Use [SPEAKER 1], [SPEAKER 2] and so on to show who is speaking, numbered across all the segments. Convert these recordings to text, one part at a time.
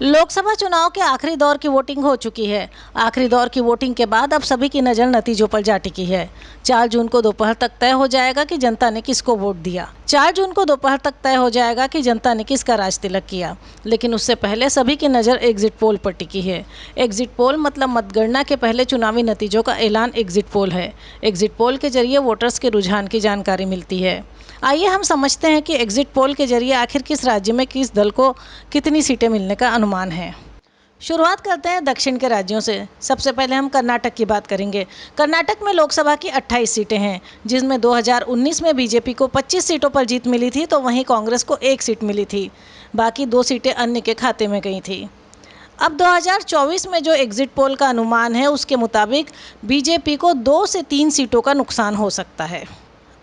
[SPEAKER 1] लोकसभा चुनाव के आखिरी दौर की वोटिंग हो चुकी है। आखिरी दौर की वोटिंग के बाद अब सभी की नज़र नतीजों पर जा टिकी है। 4 जून को दोपहर तक तय हो जाएगा कि जनता ने किसको वोट दिया। 4 जून को दोपहर तक तय हो जाएगा कि जनता ने किसका राज तिलक किया। लेकिन उससे पहले सभी की नज़र एग्जिट पोल पर टिकी है। एग्जिट पोल मतलब मतगणना के पहले चुनावी नतीजों का ऐलान एग्जिट पोल है। एग्जिट पोल के जरिए वोटर्स के रुझान की जानकारी मिलती है। आइए हम समझते हैं कि एग्जिट पोल के जरिए आखिर किस राज्य में किस दल को कितनी सीटें मिलने का अनुमान है। शुरुआत करते हैं दक्षिण के राज्यों से। सबसे पहले हम कर्नाटक की बात करेंगे। कर्नाटक में लोकसभा की 28 सीटें हैं, जिसमें 2019 में बीजेपी को 25 सीटों पर जीत मिली थी, तो वहीं कांग्रेस को 1 सीट मिली थी। बाकी 2 सीटें अन्य के खाते में गई थी। अब 2024 में जो एग्जिट पोल का अनुमान है, उसके मुताबिक बीजेपी को 2 से 3 सीटों का नुकसान हो सकता है।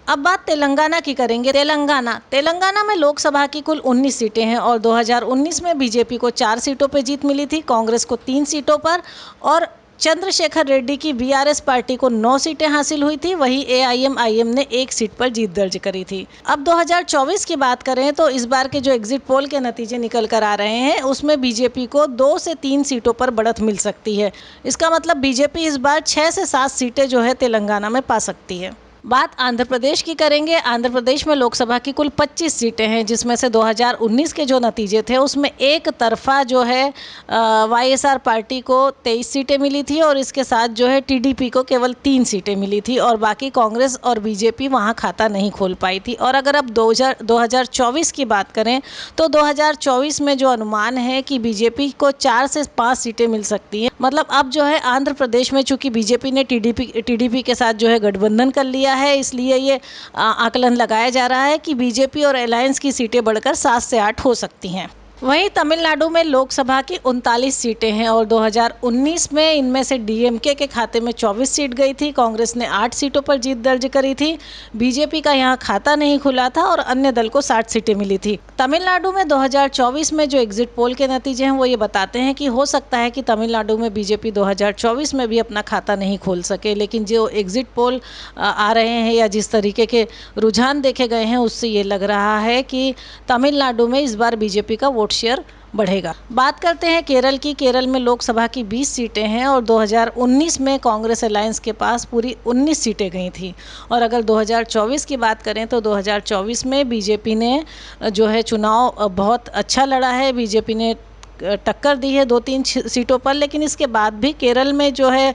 [SPEAKER 1] अब बात तेलंगाना की करेंगे। तेलंगाना में लोकसभा की कुल 19 सीटें हैं और 2019 में बीजेपी को 4 सीटों पर जीत मिली थी, कांग्रेस को 3 सीटों पर और चंद्रशेखर रेड्डी की बीआरएस पार्टी को 9 सीटें हासिल हुई थी। वहीं एआईएमआईएम ने 1 सीट पर जीत दर्ज करी थी। अब 2024 की बात करें तो इस बार के जो एग्जिट पोल के नतीजे निकल कर आ रहे हैं, उसमें बीजेपी को 2 से 3 सीटों पर बढ़त मिल सकती है। इसका मतलब बीजेपी इस बार 6 से 7 सीटें जो है तेलंगाना में पा सकती है। बात आंध्र प्रदेश की करेंगे। आंध्र प्रदेश में लोकसभा की कुल 25 सीटें हैं, जिसमें से 2019 के जो नतीजे थे उसमें एक तरफा जो है वाईएसआर पार्टी को 23 सीटें मिली थी और इसके साथ जो है टीडीपी को केवल 3 सीटें मिली थी और बाकी कांग्रेस और बीजेपी वहां खाता नहीं खोल पाई थी। और अगर अब 2024 की बात करें तो 2024 में जो अनुमान है कि बीजेपी को 4 से 5 सीटें मिल सकती हैं। मतलब अब जो है आंध्र प्रदेश में चूंकि बीजेपी ने टीडीपी के साथ जो है गठबंधन कर लिया है, इसलिए ये आकलन लगाया जा रहा है कि बीजेपी और अलायंस की सीटें बढ़कर 7 से 8 हो सकती हैं। वहीं तमिलनाडु में लोकसभा की 39 सीटें हैं और 2019 में इनमें से डीएमके के खाते में 24 सीट गई थी, कांग्रेस ने 8 सीटों पर जीत दर्ज करी थी, बीजेपी का यहां खाता नहीं खुला था और अन्य दल को 60 सीटें मिली थी। तमिलनाडु में 2024 में जो एग्जिट पोल के नतीजे हैं वो ये बताते हैं कि हो सकता है कि तमिलनाडु में बीजेपी 2024 में भी अपना खाता नहीं खोल सके, लेकिन जो एग्जिट पोल आ रहे हैं या जिस तरीके के रुझान देखे गए हैं उससे ये लग रहा है कि तमिलनाडु में इस बार बीजेपी का वोट शेयर बढ़ेगा। बात करते हैं केरल की। केरल में लोकसभा की 20 सीटें हैं और 2019 में कांग्रेस अलायंस के पास पूरी 19 सीटें गई थी। और अगर 2024 की बात करें तो 2024 में बीजेपी ने जो है चुनाव बहुत अच्छा लड़ा है। बीजेपी ने टक्कर दी है 2-3 सीटों पर, लेकिन इसके बाद भी केरल में जो है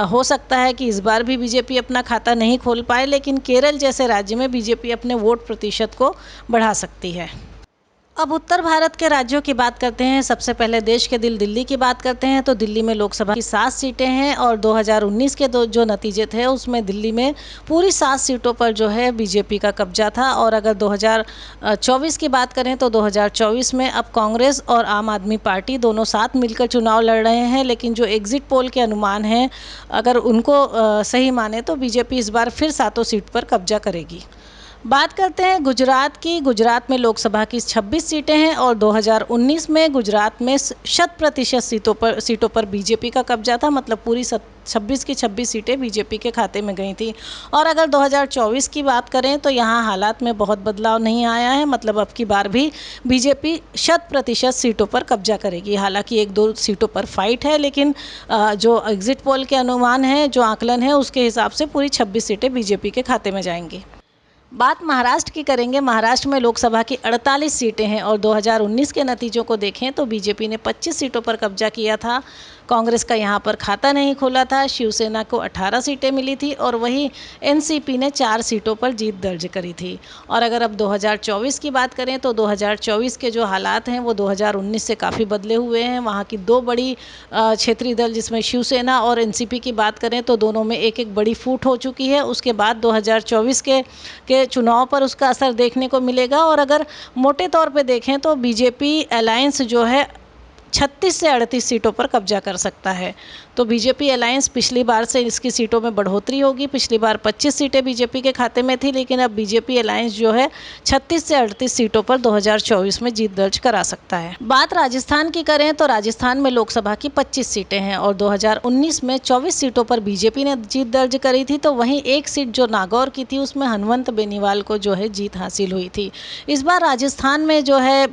[SPEAKER 1] हो सकता है कि इस बार भी बीजेपी अपना खाता नहीं खोल पाए, लेकिन केरल जैसे राज्य में बीजेपी अपने वोट प्रतिशत को बढ़ा सकती है। अब उत्तर भारत के राज्यों की बात करते हैं। सबसे पहले देश के दिल्ली की बात करते हैं तो दिल्ली में लोकसभा की 7 सीटें हैं और 2019 के जो नतीजे थे उसमें दिल्ली में पूरी 7 सीटों पर जो है बीजेपी का कब्जा था। और अगर 2024 की बात करें तो 2024 में अब कांग्रेस और आम आदमी पार्टी दोनों साथ मिलकर चुनाव लड़ रहे हैं, लेकिन जो एग्जिट पोल के अनुमान हैं अगर उनको सही माने तो बीजेपी इस बार फिर 7 सीट पर कब्जा करेगी। बात करते हैं गुजरात की। गुजरात में लोकसभा की 26 सीटें हैं और 2019 में गुजरात में 100% सीटों पर बीजेपी का कब्जा था, मतलब पूरी 26 की 26 सीटें बीजेपी के खाते में गई थी। और अगर 2024 की बात करें तो यहाँ हालात में बहुत बदलाव नहीं आया है, मतलब अब की बार भी बीजेपी 100% सीटों पर कब्जा करेगी। हालांकि 1-2 सीटों पर फाइट है, लेकिन जो एग्जिट पोल के अनुमान है, जो आकलन है, उसके हिसाब से पूरी 26 सीटें बीजेपी के खाते में जाएंगी। बात महाराष्ट्र की करेंगे। महाराष्ट्र में लोकसभा की 48 सीटें हैं और 2019 के नतीजों को देखें तो बीजेपी ने 25 सीटों पर कब्जा किया था, कांग्रेस का यहां पर खाता नहीं खोला था, शिवसेना को 18 सीटें मिली थी और वहीं एनसीपी ने 4 सीटों पर जीत दर्ज करी थी। और अगर अब 2024 की बात करें तो 2024 के जो हालात हैं वो 2019 से काफ़ी बदले हुए हैं। वहाँ की 2 बड़ी क्षेत्रीय दल जिसमें शिवसेना और एनसीपी की बात करें तो दोनों में एक बड़ी फूट हो चुकी है। उसके बाद 2024 के चुनाव पर उसका असर देखने को मिलेगा। और अगर मोटे तौर पे देखें तो बीजेपी अलायंस जो है 36 से 38 सीटों पर कब्जा कर सकता है। तो बीजेपी अलायंस पिछली बार से इसकी सीटों में बढ़ोतरी होगी। पिछली बार 25 सीटें बीजेपी के खाते में थी, लेकिन अब बीजेपी अलायंस जो है 36 से 38 सीटों पर 2024 में जीत दर्ज करा सकता है। बात राजस्थान की करें तो राजस्थान में लोकसभा की 25 सीटें हैं और 2019 में 24 सीटों पर बीजेपी ने जीत दर्ज करी थी, तो वहीं 1 सीट जो नागौर की थी उसमें हनुमंत बेनीवाल को जो है जीत हासिल हुई थी। इस बार राजस्थान में जो है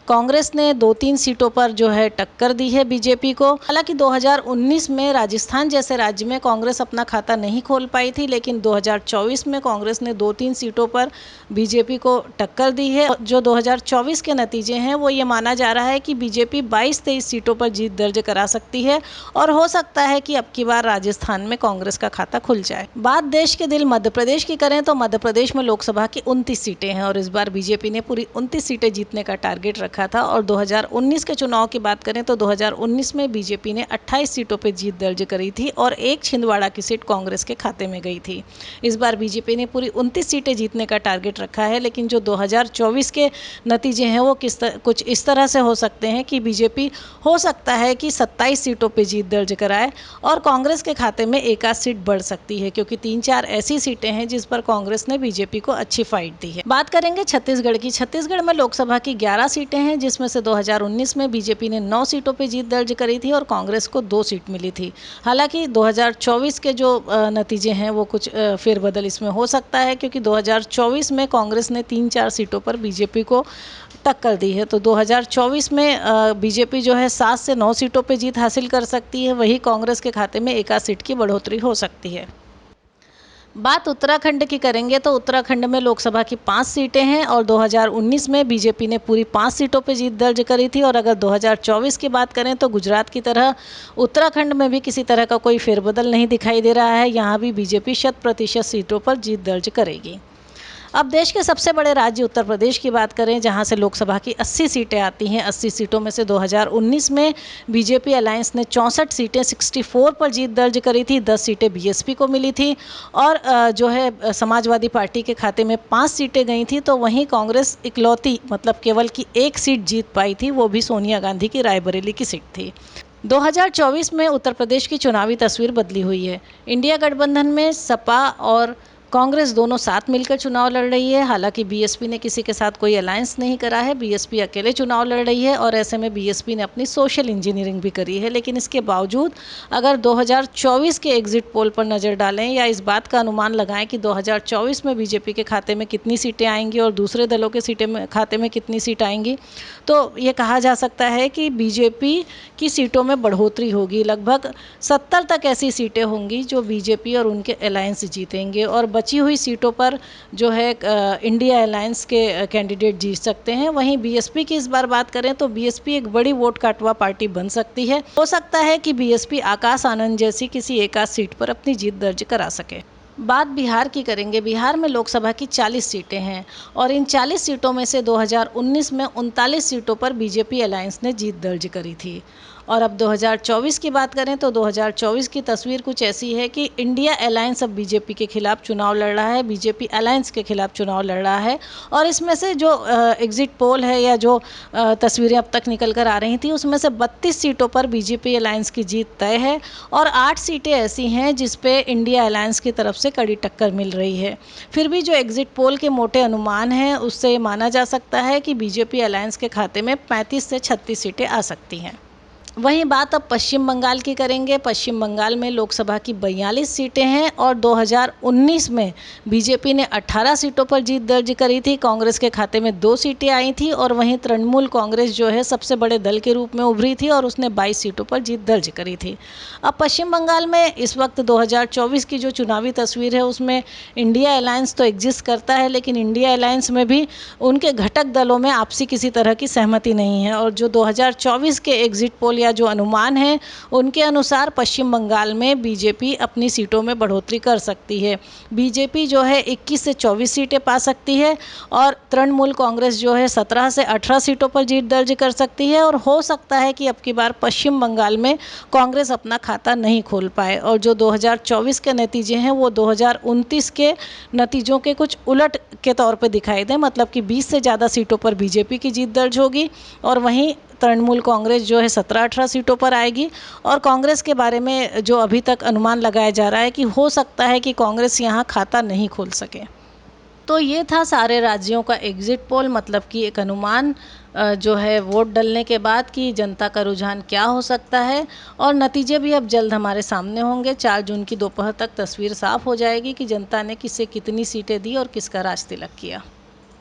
[SPEAKER 1] कांग्रेस ने 2-3 सीटों पर जो है टक्कर दी है बीजेपी को। हालांकि 2019 में राजस्थान जैसे राज्य में कांग्रेस अपना खाता नहीं खोल पाई थी, लेकिन 2024 में कांग्रेस ने 2-3 सीटों पर बीजेपी को टक्कर दी है। जो 2024 के नतीजे हैं वो ये माना जा रहा है कि बीजेपी 22-23 सीटों पर जीत दर्ज करा सकती है और हो सकता है कि अब की बार राजस्थान में कांग्रेस का खाता खुल जाए। बात देश के दिल मध्य प्रदेश की करें तो मध्य प्रदेश में लोकसभा की 29 सीटें हैं और इस बार बीजेपी ने पूरी 29 सीटें जीतने का टारगेट रखा था। और 2019 के चुनाव की बात करें तो 2019 में बीजेपी ने 28 सीटों पर जीत दर्ज करी थी और एक छिंदवाड़ा की सीट कांग्रेस के खाते में गई थी। इस बार बीजेपी ने पूरी 29 सीटें जीतने का टारगेट रखा है, लेकिन जो 2024 के नतीजे हैं वो कुछ इस तरह से हो सकते हैं कि बीजेपी हो सकता है कि 27 सीटों पर जीत दर्ज कराए और कांग्रेस के खाते में एक आध सीट बढ़ सकती है, क्योंकि 3-4 ऐसी सीटें हैं जिस पर कांग्रेस ने बीजेपी को अच्छी फाइट दी है। बात करेंगे छत्तीसगढ़ की। छत्तीसगढ़ में लोकसभा की 11 सीटें हैं, जिसमें से 2019 में बीजेपी ने 9 सीटों पर जीत दर्ज करी थी और कांग्रेस को 2 सीट मिली थी। हालांकि 2024 के जो नतीजे हैं वो कुछ फेरबदल इसमें हो सकता है, क्योंकि 2024 में कांग्रेस ने 3-4 सीटों पर बीजेपी को टक्कर दी है। तो 2024 में बीजेपी जो है 7 से 9 सीटों पर जीत हासिल कर सकती है, वही कांग्रेस के खाते में एक आध सीट की बढ़ोतरी हो सकती है। बात उत्तराखंड की करेंगे तो उत्तराखंड में लोकसभा की 5 सीटें हैं और 2019 में बीजेपी ने पूरी 5 सीटों पर जीत दर्ज करी थी। और अगर 2024 की बात करें तो गुजरात की तरह उत्तराखंड में भी किसी तरह का कोई फेरबदल नहीं दिखाई दे रहा है, यहाँ भी बीजेपी 100% सीटों पर जीत दर्ज करेगी। अब देश के सबसे बड़े राज्य उत्तर प्रदेश की बात करें, जहां से लोकसभा की 80 सीटें आती हैं। 80 सीटों में से 2019 में बीजेपी अलायंस ने 64 सीटें 64 पर जीत दर्ज करी थी, 10 सीटें बीएसपी को मिली थी और जो है समाजवादी पार्टी के खाते में 5 सीटें गई थी। तो वहीं कांग्रेस इकलौती मतलब केवल की 1 सीट जीत पाई थी, वो भी सोनिया गांधी की रायबरेली की सीट थी। 2024 में उत्तर प्रदेश की चुनावी तस्वीर बदली हुई है। इंडिया गठबंधन में सपा और कांग्रेस दोनों साथ मिलकर चुनाव लड़ रही है। हालांकि बीएसपी ने किसी के साथ कोई अलायंस नहीं करा है, बीएसपी अकेले चुनाव लड़ रही है और ऐसे में बीएसपी ने अपनी सोशल इंजीनियरिंग भी करी है। लेकिन इसके बावजूद अगर 2024 के एग्जिट पोल पर नज़र डालें या इस बात का अनुमान लगाएं कि 2024 में बीजेपी के खाते में कितनी सीटें आएंगी और दूसरे दलों के खाते में कितनी सीट आएंगी, तो ये कहा जा सकता है कि बीजेपी की सीटों में बढ़ोतरी होगी। लगभग 70 तक ऐसी सीटें होंगी जो बीजेपी और उनके अलायंस जीतेंगे और बची हुई सीटों पर जो है इंडिया अलायंस के कैंडिडेट जीत सकते हैं। वहीं बीएसपी की इस बार बात करें तो बीएसपी एक बड़ी वोट काटवा पार्टी बन सकती है। हो सकता है कि बीएसपी आकाश आनंद जैसी किसी एक आध सीट पर अपनी जीत दर्ज करा सके। बात बिहार की करेंगे। बिहार में लोकसभा की 40 सीटें हैं और इन 40 सीटों में से 2019 में 39 सीटों पर बीजेपी अलायंस ने जीत दर्ज करी थी। और अब 2024 की बात करें तो 2024 की तस्वीर कुछ ऐसी है कि इंडिया अलायंस अब बीजेपी के खिलाफ चुनाव लड़ रहा है, बीजेपी अलायंस के खिलाफ चुनाव लड़ रहा है। और इसमें से जो एग्जिट पोल है या जो तस्वीरें अब तक निकल कर आ रही थी, उसमें से 32 सीटों पर बीजेपी अलायंस की जीत तय है और 8 सीटें ऐसी हैं जिस पे इंडिया अलायंस की तरफ से कड़ी टक्कर मिल रही है। फिर भी जो एग्जिट पोल के मोटे अनुमान हैं उससे माना जा सकता है कि बीजेपी अलायंस के खाते में 35 से 36 सीटें आ सकती हैं। वहीं बात अब पश्चिम बंगाल की करेंगे। पश्चिम बंगाल में लोकसभा की 42 सीटें हैं और 2019 में बीजेपी ने 18 सीटों पर जीत दर्ज करी थी, कांग्रेस के खाते में 2 सीटें आई थी और वहीं तृणमूल कांग्रेस जो है सबसे बड़े दल के रूप में उभरी थी और उसने 22 सीटों पर जीत दर्ज करी थी। अब पश्चिम बंगाल में इस वक्त 2024 की जो चुनावी तस्वीर है उसमें इंडिया अलायंस तो एग्जिस्ट करता है, लेकिन इंडिया अलायंस में भी उनके घटक दलों में आपसी किसी तरह की सहमति नहीं है और जो 2024 के एग्जिट पोल या जो अनुमान है उनके अनुसार पश्चिम बंगाल में बीजेपी अपनी सीटों में बढ़ोतरी कर सकती है। बीजेपी जो है 21 से 24 सीटें पा सकती है और तृणमूल कांग्रेस जो है 17 से 18 सीटों पर जीत दर्ज कर सकती है और हो सकता है कि अब की बार पश्चिम बंगाल में कांग्रेस अपना खाता नहीं खोल पाए और जो 2024 के नतीजे हैं वो 2029 के नतीजों के कुछ उलट के तौर पे दिखाई दें, मतलब कि 20 से ज़्यादा सीटों पर बीजेपी की जीत दर्ज होगी और वहीं तृणमूल कांग्रेस जो है 17-18 सीटों पर आएगी। और कांग्रेस के बारे में जो अभी तक अनुमान लगाया जा रहा है कि हो सकता है कि कांग्रेस यहाँ खाता नहीं खोल सके। तो ये था सारे राज्यों का एग्जिट पोल, मतलब कि एक अनुमान जो है वोट डलने के बाद कि जनता का रुझान क्या हो सकता है और नतीजे भी अब जल्द हमारे सामने होंगे। 4 जून की दोपहर तक तस्वीर साफ हो जाएगी कि जनता ने किसे कितनी सीटें दी और किसका राज तिलक किया।